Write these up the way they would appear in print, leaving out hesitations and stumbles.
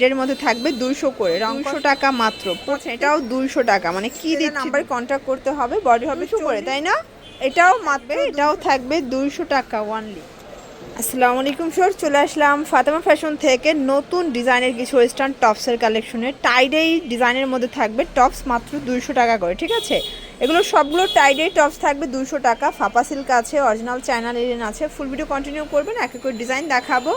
এর মধ্যে থাকবে 200 করে, 200 টাকা মাত্র। এটাও 200 টাকা, মানে কি দিচ্ছি, নাম্বার কন্ট্যাক্ট করতে হবে। বডি হবে 200 করে, তাই না? এটাও মাত্র, এটাও থাকবে 200 টাকা ওয়ানলি। আসসালামু আলাইকুম স্যার, চলে আসলাম ফাতেমা ফ্যাশন থেকে নতুন ডিজাইনের কিছু ওয়েস্টার্ন টপসের কালেকশনে। টাইডেই ডিজাইনের মধ্যে থাকবে টপস মাত্র 200 টাকা করে, ঠিক আছে? এগুলো সবগুলো টাইডেই টপস থাকবে 200 টাকা। ফাপা সিল্ক আছে, অরিজিনাল চায়না লিনেন আছে। ফুল ভিডিও কন্টিনিউ করবেন, এক এক করে ডিজাইন দেখাবো।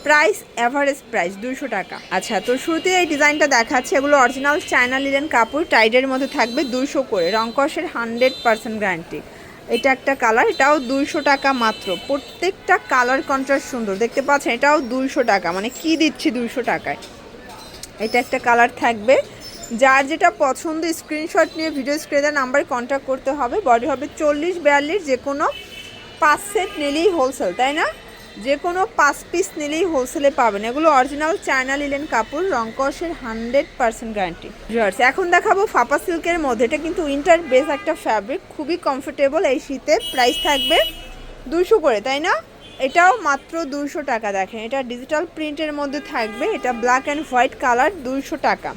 প্রাইস এভারেজ প্রাইস 200 টাকা। আচ্ছা, তো শুরুতে এই ডিজাইনটা দেখাচ্ছি। এগুলো অরিজিনাল চায়না লিনেন কাপড়, টাইডের মধ্যে থাকবে 200 করে, রংকশের 100% গ্যারান্টি। এটা একটা কালার, এটাও 200 টাকা মাত্র। প্রত্যেকটা কালার কন্ট্রাস্ট সুন্দর, দেখতে পাচ্ছেন? এটাও 200 টাকা, মানে কি দিচ্ছি 200 টাকায়। এটা একটা কালার থাকবে। যার যেটা পছন্দ স্ক্রিনশট নিয়ে ভিডিও স্ক্রিনে নাম্বারে কন্ট্যাক্ট করতে হবে। বডি হবে 40-42, যে কোনো 5 সেট নিলেই হোলসেল, তাই না? যে কোনো 5 পিস নিলেই হোলসেলে পাবেন। এগুলো অরিজিনাল চায়না লিনেন কাপড়, রংকশের 100% গ্যারান্টি। এখন দেখাবো ফাপা সিল্কের মধ্যে। এটা কিন্তু উইন্টার বেস একটা ফ্যাব্রিক, খুবই কমফোর্টেবল এই শীতে। প্রাইস থাকবে 200 করে, তাই না? এটাও মাত্র 200 টাকা। দেখেন, এটা ডিজিটাল প্রিন্টের মধ্যে থাকবে। এটা ব্ল্যাক অ্যান্ড হোয়াইট কালার, 200 টাকা।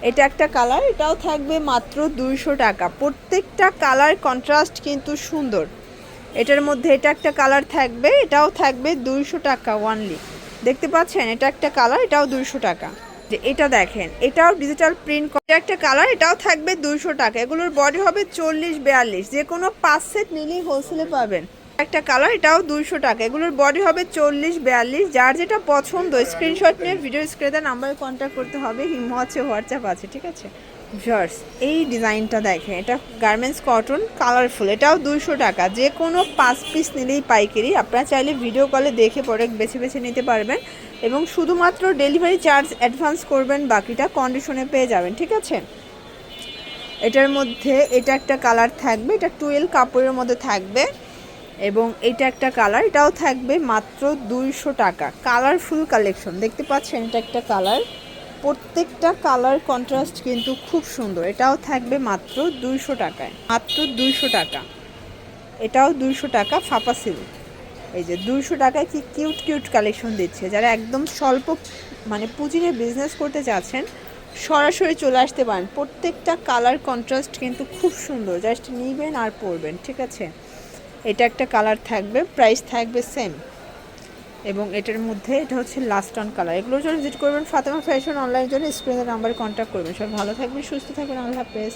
এটা একটা কালার, এটাও থাকবে মাত্র 200 টাকা। প্রত্যেকটা কালার কন্ট্রাস্ট কিন্তু সুন্দর। এটার মধ্যে এটা একটা কালার থাকবে, এটাও থাকবে 200 টাকা ওয়ানলি। দেখতে পাচ্ছেন? এটা একটা কালার, এটাও 200 টাকা। যে এটা দেখেন, এটাও ডিজিটাল প্রিন্ট করা একটা কালার, এটাও থাকবে 200 টাকা। এগুলোর বডি হবে 40-42, যে কোনো 5 সেট নিলেই হোলসেলে পাবেন। একটা কালার, এটাও 200 টাকা। এগুলোর বডি হবে 40-42। যার যেটা পছন্দ স্ক্রিনশট নিয়ে ভিডিও স্ক্রিনে নাম্বারে কন্ট্যাক্ট করতে হবে। হিমো আছে, হোয়াটসঅ্যাপ আছে, ঠিক আছে? ভিউয়ার্স, এই ডিজাইনটা দেখেন, এটা গার্মেন্টস কটন, কালারফুল, এটাও 200 টাকা। যে কোনো 5 পিস নিলেই পাইকারি। আপনারা চাইলে ভিডিও কলে দেখে প্রোডাক্ট বেছে বেছে নিতে পারবেন, এবং শুধুমাত্র ডেলিভারি চার্জ অ্যাডভান্স করবেন, বাকিটা কন্ডিশনে পেয়ে যাবেন, ঠিক আছে? এটার মধ্যে এটা একটা কালার থাকবে, এটা 12 কাপড়ের মধ্যে থাকবে, এবং এটা একটা কালার, এটাও থাকবে মাত্র 200 টাকা। কালারফুল কালেকশন, দেখতে পাচ্ছেন? এটা একটা কালার, প্রত্যেকটা কালার কন্ট্রাস্ট কিন্তু খুব সুন্দর। এটাও থাকবে মাত্র 200 টাকায়, মাত্র 200 টাকা। এটাও 200 টাকা, ফাপা সিল্ক। এই যে 200 টাকায় কি কিউট কিউট কালেকশন দিচ্ছে। যারা একদম স্বল্প মানে পুঁজি নিয়ে বিজনেস করতে চাচ্ছেন, সরাসরি চলে আসতে পারেন। প্রত্যেকটা কালার কন্ট্রাস্ট কিন্তু খুব সুন্দর, জাস্ট নিবেন আর পরবেন, ঠিক আছে? এটা একটা কালার থাকবে, প্রাইস থাকবে সেম। এবং এটার মধ্যে এটা হচ্ছে লাস্ট অন কালার। এগুলোর জন্য ভিজিট করবেন ফাতেমা ফ্যাশন অনলাইনের জন্য স্ক্রিনের নাম্বারে কন্ট্যাক্ট করবেন। সব ভালো থাকবেন, সুস্থ থাকবেন, আল্লাহ হাফেজ।